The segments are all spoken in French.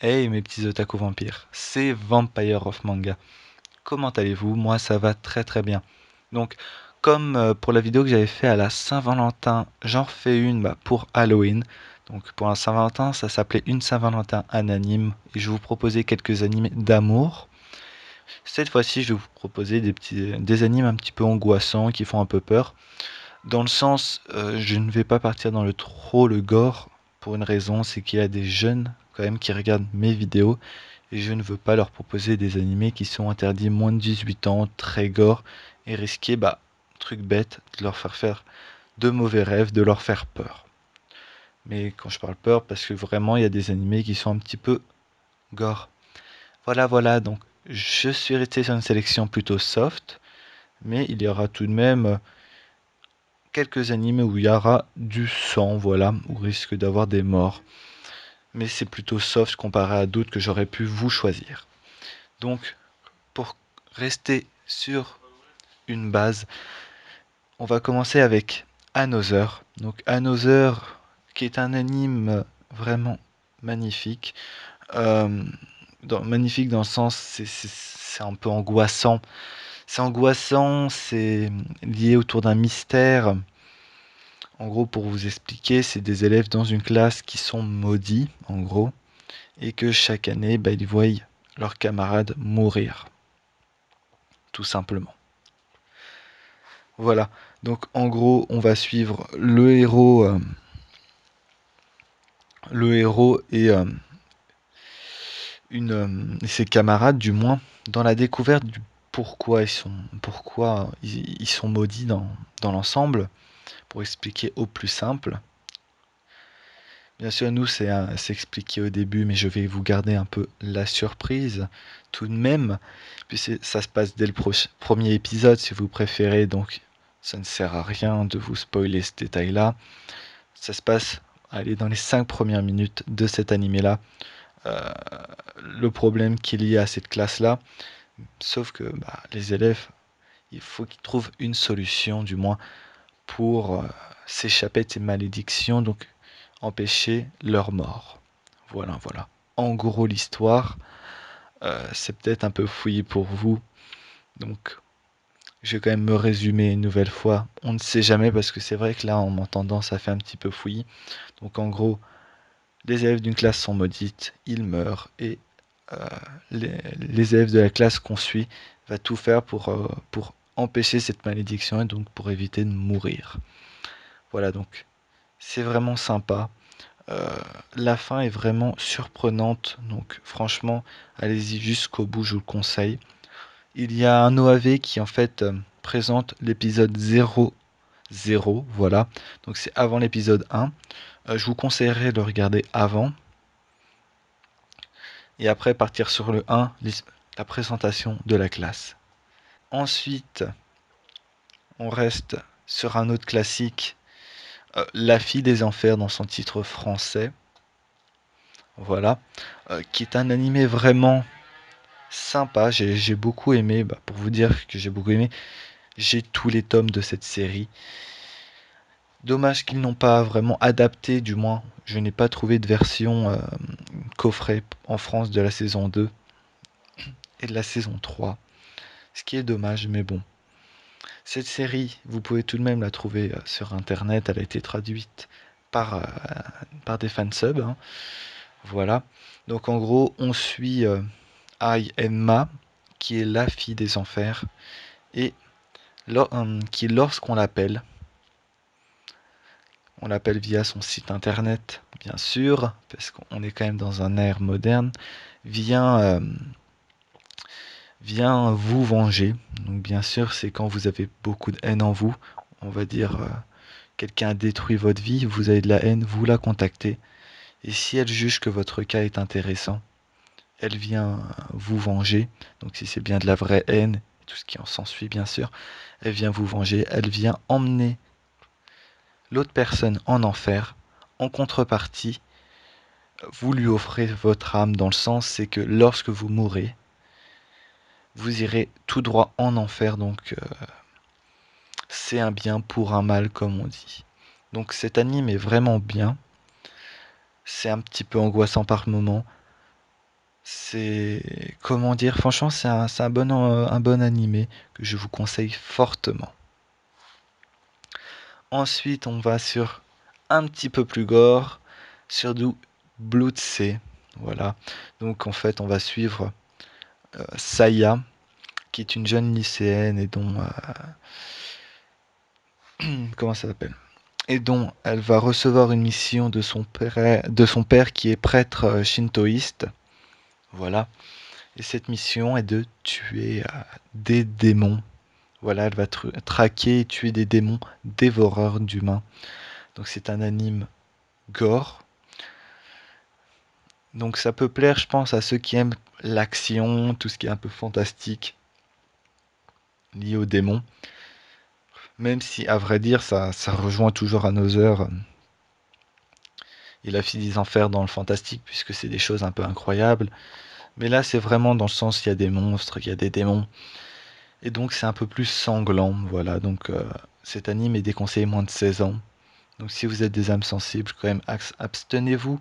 Hey mes petits otaku vampires, c'est Vampire of Manga. Comment allez-vous? Moi ça va très très bien. Donc comme pour la vidéo que j'avais fait à la Saint-Valentin, j'en refais une pour Halloween. Donc pour la Saint-Valentin ça s'appelait Une Saint-Valentin anonyme et je vous proposais quelques animés d'amour. Cette fois-ci je vais vous proposer des animes un petit peu angoissants qui font un peu peur. Dans le sens, je ne vais pas partir dans le gore pour une raison, c'est qu'il y a des jeunes quand même qui regardent mes vidéos et je ne veux pas leur proposer des animés qui sont interdits moins de 18 ans, très gore, et risquer, truc bête, de leur faire de mauvais rêves, de leur faire peur. Mais quand je parle peur, parce que vraiment, il y a des animés qui sont un petit peu gore. Voilà, voilà, donc je suis resté sur une sélection plutôt soft, mais il y aura tout de même quelques animés où il y aura du sang, voilà, où risque d'avoir des morts. Mais c'est plutôt soft comparé à d'autres que j'aurais pu vous choisir. Donc, pour rester sur une base, on va commencer avec Another. Donc Another, qui est un anime vraiment magnifique. Euh, Magnifique dans le sens, c'est un peu angoissant. C'est angoissant, c'est lié autour d'un mystère. En gros, pour vous expliquer, c'est des élèves dans une classe qui sont maudits, en gros, et que chaque année, ils voient leurs camarades mourir, tout simplement. Voilà. Donc en gros, on va suivre le héros et ses camarades, du moins, dans la découverte du pourquoi ils sont maudits dans l'ensemble. Pour expliquer au plus simple. Bien sûr, nous, c'est expliqué au début, mais je vais vous garder un peu la surprise tout de même. Puis ça se passe dès le premier épisode, si vous préférez, donc ça ne sert à rien de vous spoiler ce détail-là. Ça se passe, allez, dans les 5 premières minutes de cet animé-là. Euh, le problème qu'il y a à cette classe-là, sauf que les élèves, il faut qu'ils trouvent une solution, du moins, pour s'échapper de ces malédictions, donc empêcher leur mort. Voilà, voilà. En gros, l'histoire, c'est peut-être un peu fouillé pour vous, donc je vais quand même me résumer une nouvelle fois. On ne sait jamais parce que c'est vrai que là, en m'entendant, ça fait un petit peu fouillis. Donc en gros, les élèves d'une classe sont maudites, ils meurent et euh, les élèves de la classe qu'on suit va tout faire pour empêcher cette malédiction et donc pour éviter de mourir. Voilà, donc c'est vraiment sympa. Euh, la fin est vraiment surprenante, donc franchement, allez-y jusqu'au bout, je vous le conseille. Il y a un OAV qui en fait présente l'épisode 0, voilà. Donc c'est avant l'épisode 1. Je vous conseillerais de le regarder avant et après partir sur le 1, la présentation de la classe. Ensuite, on reste sur un autre classique, La fille des enfers dans son titre français. Voilà, qui est un animé vraiment sympa. J'ai beaucoup aimé, pour vous dire que j'ai beaucoup aimé, j'ai tous les tomes de cette série. Dommage qu'ils n'ont pas vraiment adapté, du moins, je n'ai pas trouvé de version coffret en France de la saison 2 et de la saison 3. Ce qui est dommage, mais bon. Cette série, vous pouvez tout de même la trouver sur internet, elle a été traduite par des fansubs, hein. Voilà. Donc en gros, on suit Ai Enma, qui est la fille des enfers, et qui lorsqu'on l'appelle, on l'appelle via son site internet, bien sûr, parce qu'on est quand même dans un ère moderne, vient, vient vous venger. Donc bien sûr, c'est quand vous avez beaucoup de haine en vous, on va dire, quelqu'un a détruit votre vie, vous avez de la haine, vous la contactez, et si elle juge que votre cas est intéressant, elle vient vous venger. Donc si c'est bien de la vraie haine, tout ce qui en s'ensuit bien sûr, elle vient vous venger, elle vient emmener l'autre personne en enfer. En contrepartie, vous lui offrez votre âme dans le sens, c'est que lorsque vous mourrez, vous irez tout droit en enfer. Donc c'est un bien pour un mal comme on dit. Donc cet anime est vraiment bien. C'est un petit peu angoissant par moment. C'est, comment dire, franchement, c'est un bon animé que je vous conseille fortement. Ensuite, on va sur un petit peu plus gore, sur du Blood C. Voilà. Donc, en fait, on va suivre Saya, qui est une jeune lycéenne et dont, comment ça s'appelle? Et dont elle va recevoir une mission de son père qui est prêtre shintoïste. Voilà. Et cette mission est de tuer des démons. Voilà, elle va traquer et tuer des démons dévoreurs d'humains. Donc c'est un anime gore. Donc ça peut plaire, je pense, à ceux qui aiment l'action, tout ce qui est un peu fantastique lié aux démons. Même si, à vrai dire, ça rejoint toujours Another et la fille des enfers dans le fantastique, puisque c'est des choses un peu incroyables. Mais là, c'est vraiment dans le sens, il y a des monstres, il y a des démons. Et donc c'est un peu plus sanglant, voilà. Donc cet anime est déconseillé moins de 16 ans. Donc si vous êtes des âmes sensibles, quand même abstenez-vous.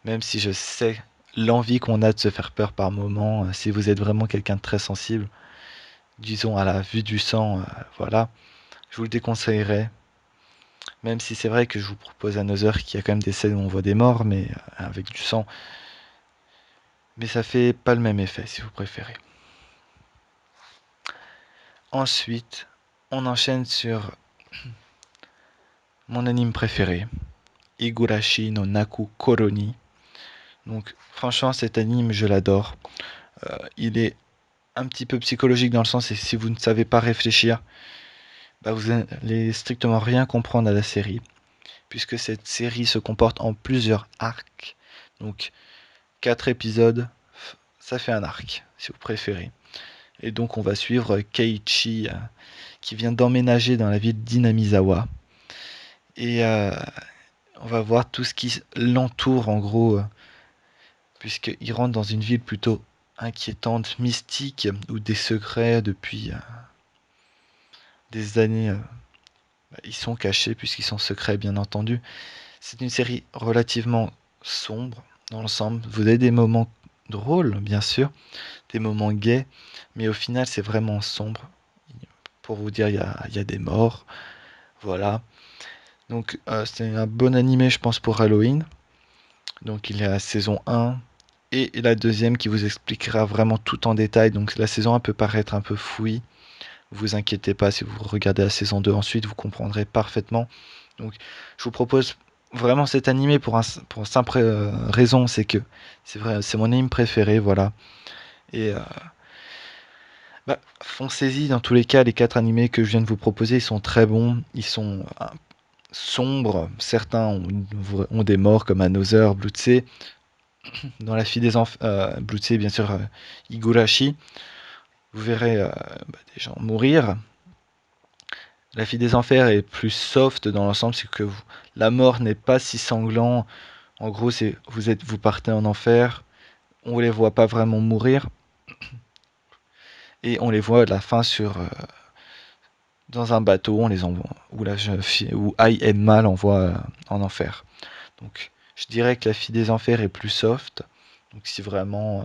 Même si je sais l'envie qu'on a de se faire peur par moment, si vous êtes vraiment quelqu'un de très sensible, disons à la vue du sang, voilà, je vous le déconseillerais. Même si c'est vrai que je vous propose Another qui a quand même des scènes où on voit des morts, mais avec du sang. Mais ça fait pas le même effet si vous préférez. Ensuite, on enchaîne sur mon anime préféré, Higurashi no Naku Koroni. Donc franchement cet anime je l'adore. Il est un petit peu psychologique dans le sens et si vous ne savez pas réfléchir, bah vous n'allez strictement rien comprendre à la série. Puisque cette série se comporte en plusieurs arcs. Donc 4 épisodes, ça fait un arc, si vous préférez. Et donc on va suivre Keiichi qui vient d'emménager dans la ville d'Inamizawa. Et on va voir tout ce qui l'entoure en gros, puisqu'il rentre dans une ville plutôt inquiétante, mystique, où des secrets depuis des années ils sont cachés, puisqu'ils sont secrets bien entendu. C'est une série relativement sombre dans l'ensemble. Vous avez des moments drôles, bien sûr, des moments gays, mais au final c'est vraiment sombre. Pour vous dire, il y a des morts, voilà. Donc c'est un bon animé, je pense, pour Halloween. Donc il y a la saison 1 et la deuxième qui vous expliquera vraiment tout en détail. Donc la saison 1 peut paraître un peu fouillie. Vous inquiétez pas, si vous regardez la saison 2 ensuite, vous comprendrez parfaitement. Donc je vous propose vraiment cet animé pour une simple raison, c'est que c'est vrai, c'est mon anime préféré, voilà. Et bah, foncez-y, dans tous les cas, les 4 animés que je viens de vous proposer, ils sont très bons, ils sont sombres, certains ont des morts comme Another, Blood C, dans La fille des enfers, Blood C bien sûr, Higurashi, vous verrez des gens mourir. La fille des enfers est plus soft dans l'ensemble, c'est que la mort n'est pas si sanglant. En gros, c'est vous partez en enfer, on les voit pas vraiment mourir et on les voit à la fin sur dans un bateau, on les envoie où la jeune fille où Ai et Mal envoie en enfer. Donc, je dirais que la fille des enfers est plus soft. Donc, si vraiment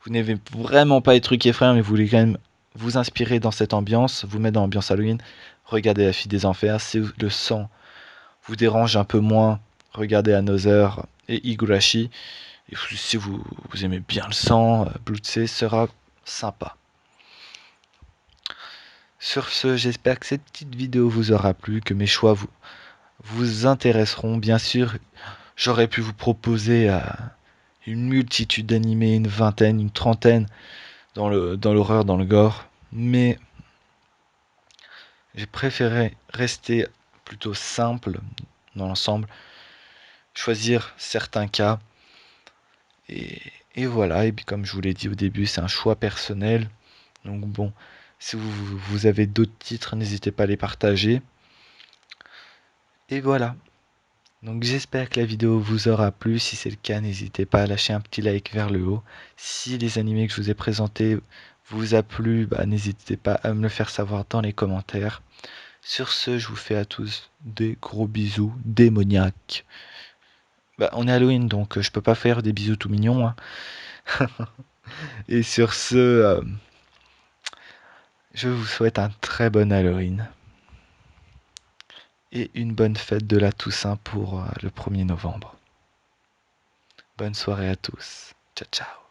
vous n'avez vraiment pas les trucs effrayants, mais vous voulez quand même vous inspirer dans cette ambiance, vous mettre dans l'ambiance Halloween, regardez la fille des enfers. Si le sang vous dérange un peu moins, regardez Another et Higurashi. Et si vous aimez bien le sang, Blood C sera sympa. Sur ce, j'espère que cette petite vidéo vous aura plu, que mes choix vous intéresseront. Bien sûr, j'aurais pu vous proposer une multitude d'animés, une vingtaine, une trentaine dans l'horreur, dans le gore, mais j'ai préféré rester plutôt simple dans l'ensemble, choisir certains cas et, et voilà. Et puis comme je vous l'ai dit au début, c'est un choix personnel. Donc bon, si vous avez d'autres titres, n'hésitez pas à les partager. Et voilà. Donc j'espère que la vidéo vous aura plu. Si c'est le cas, n'hésitez pas à lâcher un petit like vers le haut. Si les animés que je vous ai présentés vous a plu, bah, n'hésitez pas à me le faire savoir dans les commentaires. Sur ce, je vous fais à tous des gros bisous démoniaques. Bah, on est Halloween, donc je peux pas faire des bisous tout mignons, hein. Et sur ce, je vous souhaite un très bon Halloween et une bonne fête de la Toussaint pour le 1er novembre. Bonne soirée à tous. Ciao, ciao.